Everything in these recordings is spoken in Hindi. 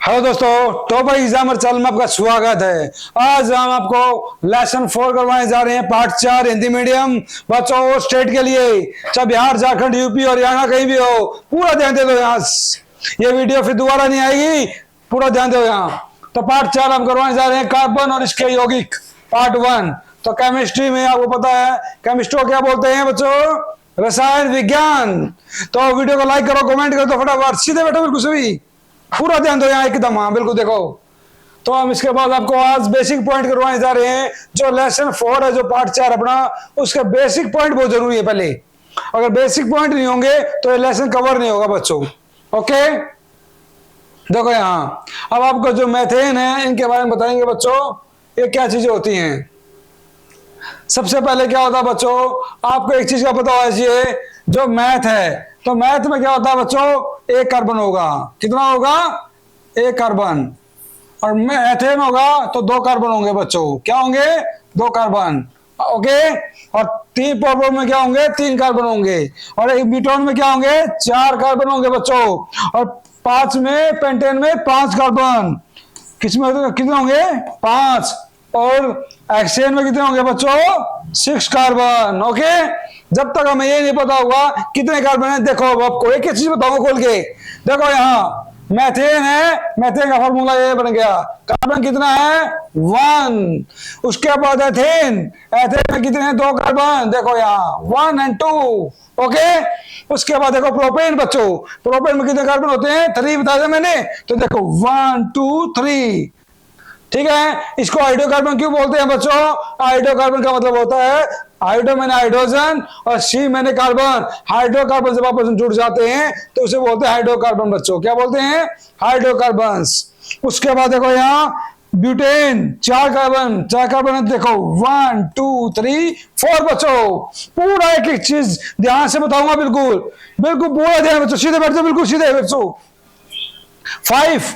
हेलो दोस्तों, टॉपर एग्जामर चैनल में आपका स्वागत है। आज हम आपको लेसन 4 करवाने जा रहे हैं, पार्ट 4 हिंदी मीडियम बच्चों और स्टेट के लिए। चाहे बिहार, झारखंड, यूपी और हरियाणा कहीं भी हो, पूरा ध्यान दे दो। यहाँ ये वीडियो फिर दोबारा नहीं आएगी, पूरा ध्यान दो यहाँ। तो पार्ट 4 हम करवाने जा रहे हैं, कार्बन और इसके यौगिक, पार्ट 1। तो केमिस्ट्री में आपको पता है केमिस्ट्री को क्या बोलते हैं बच्चों? रसायन विज्ञान। तो वीडियो को लाइक करो, कमेंट करो, तो फटाफट सीधे बैठो, बिल्कुल सभी पूरा ध्यान दो यहाँ एकदम। हाँ बिल्कुल देखो। तो हम इसके बाद आपको आज बेसिक पॉइंट करवाने जा रहे हैं। जो लेसन 4 है, जो पार्ट 4 अपना, उसके बेसिक पॉइंट बहुत जरूरी है। पहले अगर बेसिक पॉइंट नहीं होंगे तो ये लेसन कवर नहीं होगा बच्चों। ओके, देखो यहाँ अब आपको जो मेथेन है इनके बारे में बताएंगे बच्चों, ये क्या चीजें होती हैं। सबसे पहले क्या होता है बच्चों, आपको एक चीज का पता होना चाहिए। जो मैथ है, तो मैथ में क्या होता है बच्चों, एक कार्बन होगा। कितना होगा? एक कार्बन। और मेथेन होगा तो 2 कार्बन होंगे बच्चों। क्या होंगे? 2 कार्बन। ओके। और 3 प्रोपोन में क्या होंगे? 3 कार्बन होंगे। और एक ब्यूटेन में क्या होंगे? 4 कार्बन होंगे बच्चों। और 5 में पेंटेन में 5 कार्बन। किसमें कितने होंगे? 5। और हेक्सेन में कितने होंगे बच्चों? 6 कार्बन। ओके। जब तक हमें ये नहीं पता होगा कितने कार्बन है, देखो आपको एक चीज बताऊंगा खोल के। देखो यहाँ मेथेन है, मेथेन का फॉर्मूला ये बन गया। कार्बन कितना है? 1। उसके बाद एथेन, एथेन में कितने हैं? 2 कार्बन। देखो यहाँ 1 और 2। ओके। उसके बाद देखो प्रोपेन बच्चों, प्रोपेन में कितने कार्बन होते हैं? 3 बताया था मैंने। तो देखो 1 2 3। ठीक है। इसको हाइड्रोकार्बन क्यों बोलते हैं बच्चों? हाइड्रोकार्बन का मतलब होता है हाइड्रो मैंने हाइड्रोजन और सी मैंने कार्बन। हाइड्रोकार्बन जब आपस में जुड़ जाते हैं तो उसे बोलते हैं हाइड्रोकार्बन बच्चों। क्या बोलते हैं? हाइड्रोकार्बन्स। उसके बाद देखो यहाँ ब्यूटेन, 4 कार्बन। 4 कार्बन है, देखो 1 2 3 4 बच्चों। पूरा एक एक चीज ध्यान से बताऊंगा, बिल्कुल बिल्कुल पूरा ध्यान बच्चों। सीधे बैठ जाओ, बिल्कुल सीधे बच्चों। 5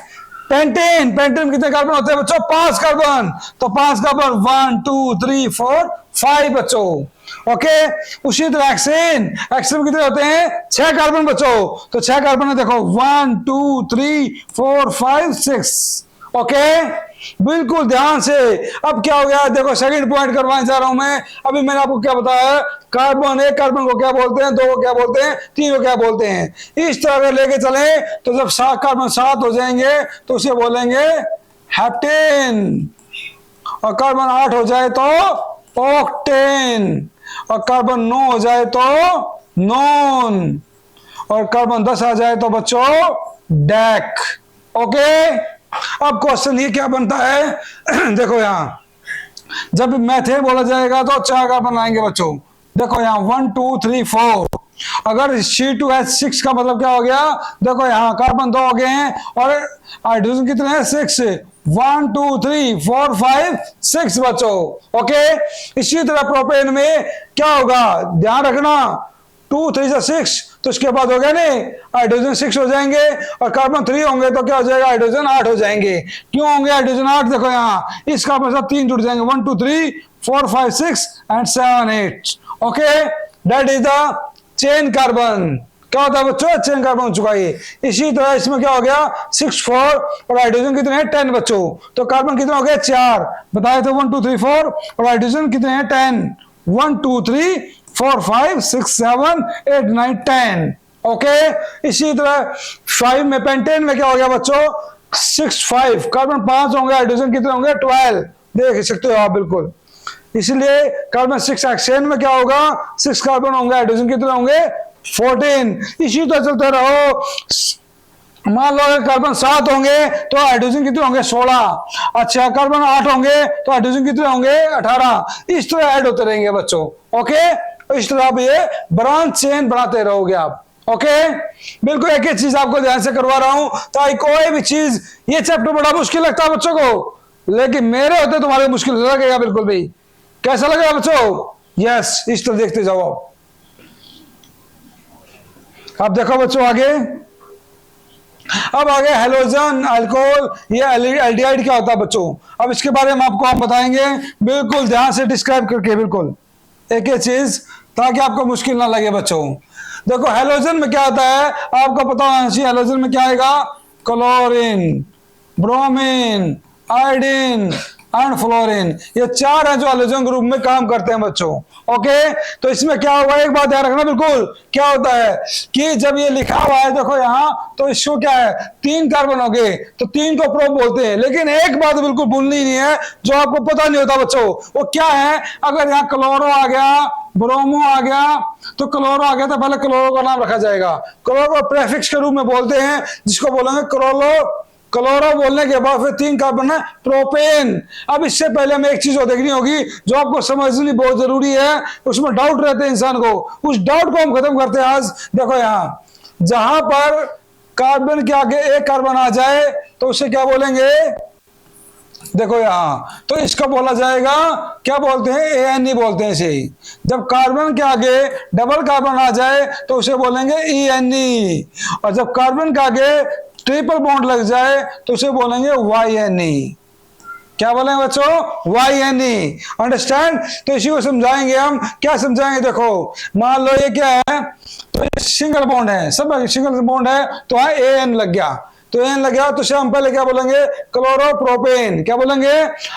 पेंटेन, पेंटेन में कितने कार्बन होते हैं बच्चों? 5 कार्बन। तो 5 कार्बन 1 2 3 4 5 बच्चों। ओके। उसी तरह हेक्सेन, हेक्सेन में कितने होते हैं? 6 कार्बन बच्चों। तो 6 कार्बन है, देखो 1 2 3 4 5 6। ओके, बिल्कुल ध्यान से। अब क्या हो गया, देखो सेकंड पॉइंट करवाने जा रहा हूं मैं। अभी मैंने आपको क्या बताया, कार्बन, एक कार्बन को क्या बोलते हैं, 2 को क्या बोलते हैं, 3 को क्या बोलते हैं। इस तरह अगर लेके चले तो जब 7 कार्बन 7 हो जाएंगे तो उसे बोलेंगे हेप्टेन। और कार्बन 8 हो जाए तो ऑक्टेन। और कार्बन 9 हो जाए तो नॉन। और कार्बन 10 आ जाए तो बच्चों डेक। ओके। अब क्वेश्चन ये क्या बनता है देखो यहाँ जब मेथेन बोला जाएगा तो 4 कार्बन आएंगे बच्चों। देखो यहाँ 1 2 3 4। अगर C2H6 का मतलब क्या हो गया? देखो यहाँ कार्बन 2 हो गए हैं और हाइड्रोजन कितने हैं? 6। 1 2 3 4 5 6 बच्चों। ओके। इसी तरह प्रोपेन में क्या होगा, ध्यान रखना, 2 3 6। तो इसके बाद हो गया नहीं, हाइड्रोजन 6 हो जाएंगे और कार्बन 3 होंगे तो क्या हो जाएगा? हाइड्रोजन 8 हो जाएंगे। क्यों होंगे हाइड्रोजन 8? देखो यहाँ इस कार्बन से 3 जुड़ जाएंगे, 1 2 3 4 5 6 and 7 8। Okay, that is the chain carbon. क्या होता है बच्चों? चेन कार्बन हो चुका है। इसी तरह इसमें क्या हो गया? 6 4 और हाइड्रोजन कितने हैं? 10 बच्चों। तो कार्बन कितने हो गए? 4 बताए थे, 1 2 3 4। और हाइड्रोजन कितने हैं? 10। 1 2 3 4 5 6 7 8 9 10। ओके। इसी तरह 5 में पेंटेन में क्या हो गया बच्चों? 6 5 कार्बन 5 होंगे, हाइड्रोजन कितने होंगे? 12। देख सकते हो आप बिल्कुल। इसलिए कार्बन 6 हेक्सेन में क्या होगा? 6 कार्बन होंगे, हाइड्रोजन कितने होंगे? 14। इसी तरह चलते रहो। मान लो अगर कार्बन 7 होंगे तो हाइड्रोजन कितने होंगे? 16। अच्छा, कार्बन 8 होंगे तो हाइड्रोजन कितने होंगे? 18। इस तरह ऐड होते रहेंगे बच्चों। ओके। इस तरह आप ये ब्रांच चेन बनाते रहोगे आप। ओके। बिल्कुल एक चीज आपको ध्यान से करवा रहा हूं ताकि कोई भी चीज, ये चैप्टर बड़ा मुश्किल लगता है बच्चों को, लेकिन मेरे होते तुम्हारे मुश्किल लगेगा बिल्कुल भी। कैसा लगेगा बच्चों? यस, इस तरह देखते जाओ। आप देखो बच्चों आगे। अब आगे हेलोजन, अल्कोहल, ये एल्डिहाइड क्या होता है बच्चों? अब इसके बारे में आपको हम बताएंगे, बिल्कुल ध्यान से डिस्क्राइब करके, बिल्कुल एक चीज, ताकि आपको मुश्किल ना लगे बच्चों। देखो हेलोजन में क्या होता है आपको पता होना चाहिए। हेलोजन में क्या आएगा? Chlorine. Bromine, iodine and fluorine, ये चार हैं जो हैलोजन ग्रुप में काम करते हैं बच्चों। ओके, तो इसमें क्या होगा, एक बात ध्यान रखना बिल्कुल, क्या होता है कि जब ये लिखा हुआ है देखो यहाँ, तो इसको क्या है, 3 कार्बन हो गए, तो 3 को प्रो बोलते हैं। लेकिन एक बात बिल्कुल भूलनी नहीं है जो आपको पता नहीं होता बच्चों, वो क्या है, अगर यहाँ क्लोरो आ गया, ब्रोमो आ गया, तो क्लोरो आ गया तो पहले क्लोरो का नाम रखा जाएगा। क्लोरो प्रेफिक्स के रूप में बोलते हैं, जिसको बोलेंगे क्लोरो बोलने के बाद फिर 3 कार्बन है प्रोपेन। अब इससे पहले हमें एक चीज और देखनी होगी जो आपको समझनी बहुत जरूरी है, उसमें डाउट रहते हैं इंसान को, उस डाउट को हम खत्म करते हैं आज। देखो यहाँ, जहां पर कार्बन के आगे एक कार्बन आ जाए तो उसे क्या बोलेंगे, देखो यहाँ, तो इसको बोला जाएगा, क्या बोलते हैं, ANE बोलते हैं इसे। जब कार्बन के आगे डबल कार्बन आ जाए तो उसे बोलेंगे ENE, और जब कार्बन के आगे ट्रिपल बॉन्ड लग जाए तो उसे बोलेंगे YNE। क्या बोलेंगे बच्चों, YNE। अंडरस्टैंड। तो इसी को समझाएंगे हम। क्या समझाएंगे, देखो मान लो ये क्या है, तो ये सिंगल बॉन्ड है, सब सिंगल बॉन्ड है, तो यहाँ AN लग गया, तो एन लग गया, तो इसे हम पहले क्या बोलेंगे, क्लोरोप्रोपेन। क्या बोलेंगे,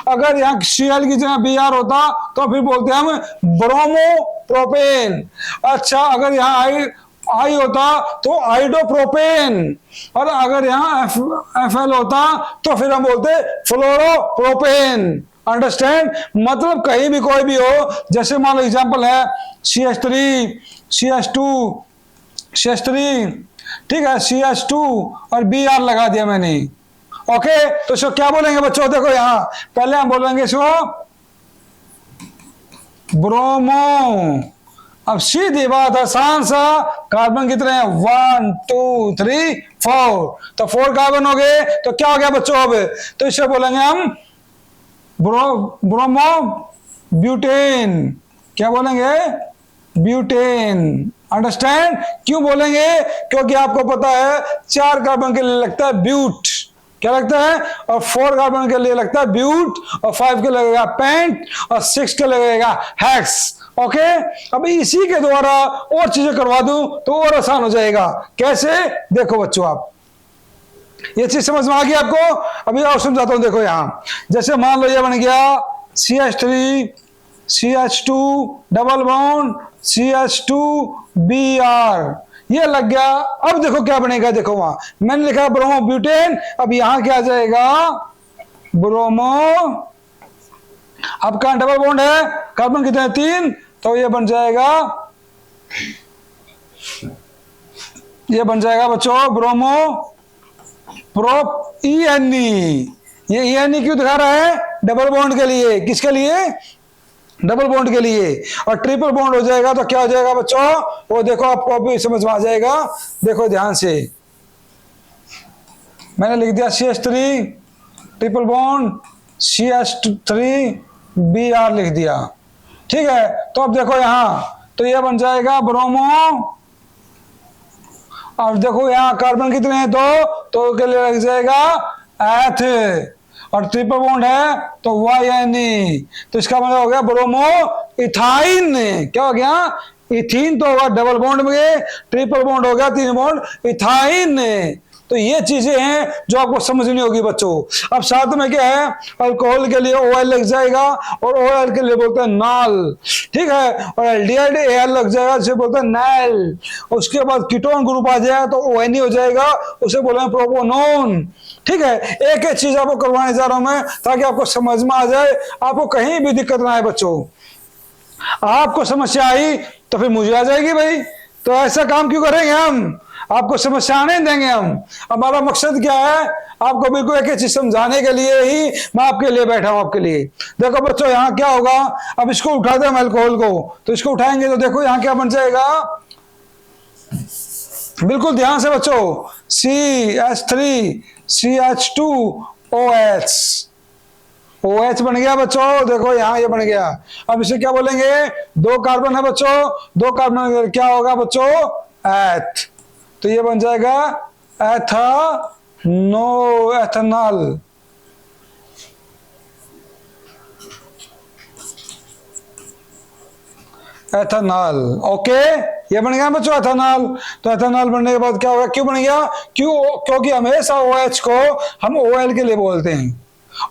अगर यहाँ Cl की जगह Br होता तो फिर बोलते हैं हम ब्रोमोप्रोपेन। अच्छा, अगर यहाँ आई होता तो आइडोप्रोपेन, और अगर यहाँ Fl होता तो फिर हम बोलते फ्लोरोप्रोपेन। अंडरस्टैंड। मतलब कहीं भी कोई भी हो, जैसे मान लो एग्जांपल है CH3, CH3, ठीक है, CH2 और Br लगा दिया मैंने। ओके, तो इसको क्या बोलेंगे बच्चों, देखो यहां पहले हम बोलेंगे इसको ब्रोमो। अब सीधी बात, आसान सा, कार्बन कितने हैं, 1 2 3 4, तो 4 कार्बन हो गए, तो क्या हो गया बच्चों अब, तो इसे बोलेंगे हम ब्रोमो ब्यूटेन। क्या बोलेंगे, ब्यूटेन। अंडरस्टैंड। क्यों बोलेंगे, क्योंकि आपको पता है 4 कार्बन के लिए लगता है ब्यूट, क्या लगता है, और 4 कार्बन के लिए लगता है ब्यूट, और 5 के लगेगा पेंट, और 6 के लगेगा हेक्स। ओके, अब इसी के द्वारा और चीजें करवा दूं तो और आसान हो जाएगा। कैसे, देखो बच्चों, आप ये चीज समझ में आ गई आपको। अभी और समझाता हूं। देखो यहां, जैसे मान लो ये बन गया CH3 CH2 double bond CH2 Br, ये लग गया। अब देखो क्या बनेगा, देखो वहां मैंने लिखा ब्रोमो ब्यूटेन, अब यहां क्या आ जाएगा, ब्रोमो। अब कहां डबल बॉन्ड है, कार्बन कितने 3, तो ये बन जाएगा, ये बन जाएगा बच्चों ब्रोमो प्रोप ENE। ये ENE क्यों दिखा रहा है, डबल बॉन्ड के लिए, किसके लिए, डबल बॉन्ड के लिए। और ट्रिपल बॉन्ड हो जाएगा तो क्या हो जाएगा बच्चों, वो देखो आपको अभी समझ में आ जाएगा। देखो ध्यान से, मैंने लिख दिया CH3 triple bond CH3 Br लिख दिया, ठीक है। तो अब देखो यहां, तो ये बन जाएगा ब्रोमो। अब देखो यहाँ कार्बन कितने हैं, 2, तो के लिए लग जाएगा एथ, और ट्रिपल बॉन्ड है तो YNE, तो इसका मतलब हो गया ब्रोमो इथाइन। क्या हो गया, इथीन तो होगा डबल बॉन्ड में, ट्रिपल बॉन्ड हो गया 3 बॉन्ड इथाइन। तो ये चीजें हैं जो आपको समझनी होगी बच्चों। अब साथ में क्या है, अल्कोहल के लिए OL लग जाएगा, और OL के लिए बोलते हैं नाल, ठीक है, और एल्डिहाइड AL लग जाएगा, जिसे बोलते हैं नैल। उसके बाद कीटोन ग्रुप आ जाएगा तो ONE हो जाएगा, उसे बोलेंगे प्रोपोनोन। ठीक है, एक एक चीज आपको करवाने जा रहा हूं मैं, ताकि आपको समझ में आ जाए, आपको कहीं भी दिक्कत ना आए बच्चों। आपको समस्या आई तो फिर मुझे आ जाएगी भाई, तो ऐसा काम क्यों करेंगे हम, आपको समस्या आने देंगे हम। हमारा मकसद क्या है, आपको बिल्कुल एक चीज समझाने के लिए ही मैं आपके लिए बैठा हूं, आपके लिए। देखो बच्चों यहाँ क्या होगा, अब इसको उठा दे हम अल्कोहल को, तो इसको उठाएंगे तो देखो यहाँ क्या बन जाएगा, बिल्कुल ध्यान से बच्चों, CH3 CH2OH, OH बन गया बच्चों। देखो यहाँ ये बन गया। अब इसे क्या बोलेंगे, 2 कार्बन है बच्चों, 2 कार्बन क्या होगा बच्चों, एथ, तो ये बन जाएगा एथेनॉल। एथेनॉल, ओके, ये बन गया बच्चों एथेनॉल। तो एथेनॉल बनने के बाद क्या होगा, क्यों बन गया, क्योंकि हमेशा OH को हम OL के लिए बोलते हैं,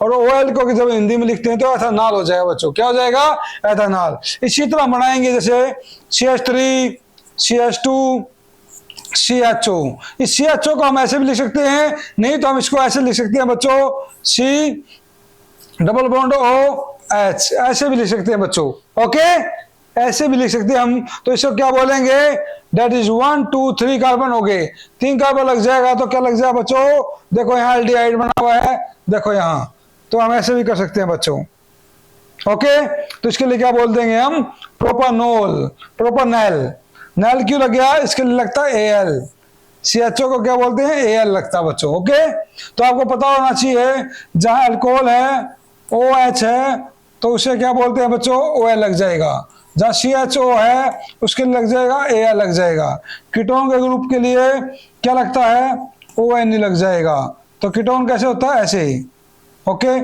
और OL को जब हिंदी में लिखते हैं तो एथेनॉल हो जाएगा बच्चों। क्या हो जाएगा, एथेनॉल। इसी तरह बनाएंगे जैसे CH3 CH2 CHO। इस CHO को हम ऐसे भी लिख सकते हैं, नहीं तो हम इसको ऐसे लिख सकते हैं बच्चों, C⋅OH, ऐसे भी लिख सकते हैं बच्चों। ओके, ऐसे भी लिख सकते हैं हम। तो इसको क्या बोलेंगे, दैट इज 1 2 3 कार्बन हो गए, 3 कार्बन लग जाएगा तो क्या लग जाएगा बच्चों, देखो यहाँ एल्डिहाइड बना हुआ है, देखो यहाँ। तो हम ऐसे भी कर सकते हैं बच्चों। ओके, तो इसके लिए क्या बोल देंगे हम, प्रोपानोल, प्रोपानेल। नेल क्यों लग गया, इसके लिए लगता है Al। CHO को क्या बोलते हैं, Al लगता है बच्चों। ओके, तो आपको पता होना चाहिए जहां अल्कोहल है, OH है, तो उसे क्या बोलते हैं बच्चों, OL लग जाएगा। जहां CHO है उसके लिए लग जाएगा Al लग जाएगा। कीटोन के ग्रुप के लिए क्या लगता है, ON लग जाएगा। तो कीटोन कैसे होता है, ऐसे ही। ओके,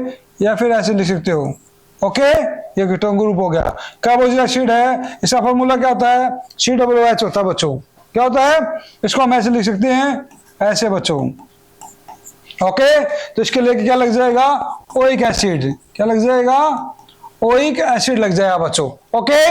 या फिर ऐसे लिख सकते हो। ओके, ये कीटोन ग्रुप हो गया। कार्बोक्सिलिक एसिड है, इसका फॉर्मूला क्या होता है, COOH होता है बच्चों। क्या होता है, इसको हम ऐसे लिख सकते हैं, ऐसे बच्चों। ओके, तो इसके लिए क्या लग जाएगा, ओइक एसिड। क्या लग जाएगा, ओइक एसिड लग जाएगा बच्चों। ओके,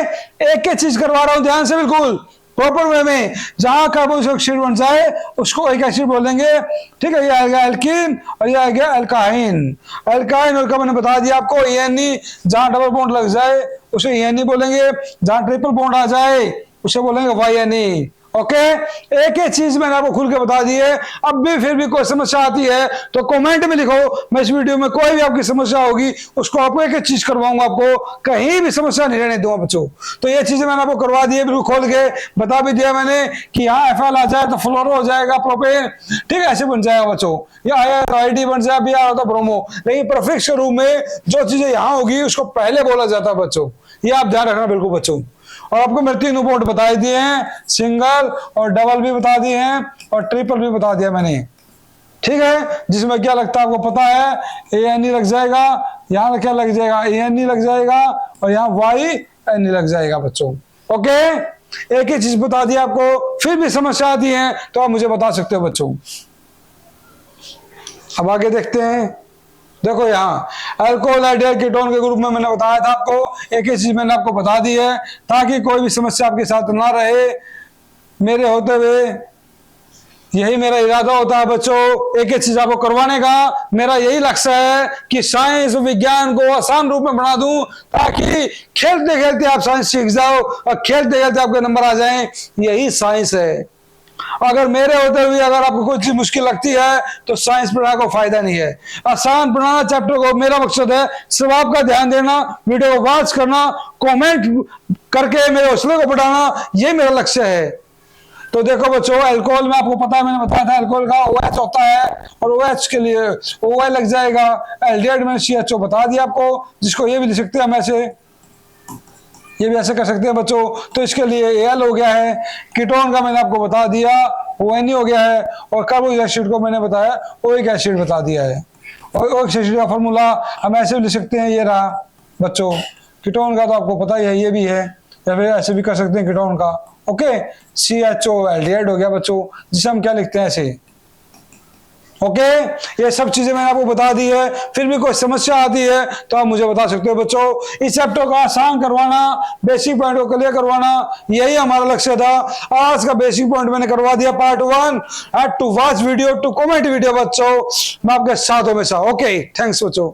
एक एक चीज करवा रहा हूं ध्यान से, बिल्कुल प्रॉपर वे में। जहां कार्बोक्सिलिक एसिड बन जाए उसको ओइक एसिड बोलेंगे, ठीक है। ये आएगा एल्कीन और ये आएगा एल्काइन। एल्काइन और का मैंने बता दिया आपको, ENE। जहां डबल बॉन्ड लग जाए उसे ENE बोलेंगे, जहां ट्रिपल बॉन्ड आ जाए उसे बोलेंगे YNE। ओके, एक एक चीज मैंने आपको खुल के बता दी है। अब भी फिर भी कोई समस्या आती है तो कमेंट में लिखो, मैं इस वीडियो में कोई भी आपकी समस्या होगी उसको आपको एक एक चीज करवाऊंगा, आपको कहीं भी समस्या नहीं रहने दूंगा बच्चों। तो ये चीजें मैंने आपको करवा दी है, बिल्कुल खोल के बता भी दिया मैंने कि यहाँ FL आ जाए तो फ्लोरो हो जाएगा, प्रोपेन, ठीक है, ऐसे बन जाएगा बच्चों। या आया तो ID बन जाए, BR होता ब्रोमो। लेकिन प्रीफिक्स के रूप में जो चीजें यहाँ होगी उसको पहले बोला जाता है बच्चों, ये आप ध्यान रखना बिल्कुल बच्चों। और आपको मेरे 3 बॉन्ड बता दिए हैं, सिंगल और डबल भी बता दिए हैं और ट्रिपल भी बता दिया मैंने, ठीक है। जिसमें क्या लगता है आपको पता है, ANE लग जाएगा, यहाँ क्या लग जाएगा, ANE लग जाएगा, और यहाँ YNE लग जाएगा बच्चों। ओके, एक ही चीज बता दी आपको, फिर भी समस्या आती है तो आप मुझे बता सकते हो बच्चों। अब आगे देखते हैं। देखो यहाँ अल्कोहल एल्डिहाइड कीटोन के ग्रुप में मैंने बताया था आपको, एक ही चीज मैंने आपको बता दी है ताकि कोई भी समस्या आपके साथ ना रहे। मेरे होते हुए यही मेरा इरादा होता है बच्चों, एक एक चीज आपको करवाने का। मेरा यही लक्ष्य है कि साइंस विज्ञान को आसान रूप में बना दूं ताकि खेलते खेलते आप साइंस सीख जाओ और खेलते खेलते आपके नंबर आ जाएं। यही साइंस है। अगर मेरे होते हुए अगर आपको कोई चीज मुश्किल लगती है तो साइंस पढ़ाने को फायदा नहीं है। आसान बनाना चैप्टर को मेरा मकसद है। सिर्फ आपका ध्यान देना, वीडियो को वॉच करना, कमेंट करके मेरे हौसले को बढ़ाना, ये मेरा लक्ष्य है। तो देखो बच्चों, अल्कोहल में आपको पता है, मैंने बताया था अल्कोहल का OH होता है और OH के लिए OL लग जाएगा। एल्डिहाइड में CHO बता दिया आपको, जिसको ये भी लिख सकते हैं हम ऐसे, ये भी ऐसे कर सकते हैं बच्चों। तो इसके लिए Al हो गया है। कीटोन का मैंने आपको बता दिया, ONE हो गया है। और कार्बोक्सिलिक एसिड को मैंने बताया, ओइक एसिड बता दिया है। और ओइक एसिड का फॉर्मूला हम ऐसे भी लिख सकते हैं, ये रहा बच्चों। कीटोन का तो आपको पता ही है, ये भी है, या फिर ऐसे भी कर सकते हैं कीटोन का। ओके, CHO एल्डिहाइड हो गया बच्चों, जिसे हम क्या लिखते हैं, ऐसे। ओके, ये सब चीजें मैंने आपको बता दी है। फिर भी कोई समस्या आती है तो आप मुझे बता सकते हो बच्चों। इस चैप्टर को आसान करवाना, बेसिक पॉइंट को क्लियर करवाना, यही हमारा लक्ष्य था। आज का बेसिक पॉइंट मैंने करवा दिया, part 1। Had to watch video, to comment video बच्चों। मैं आपके साथ हमेशा। ओके, थैंक्स बच्चों।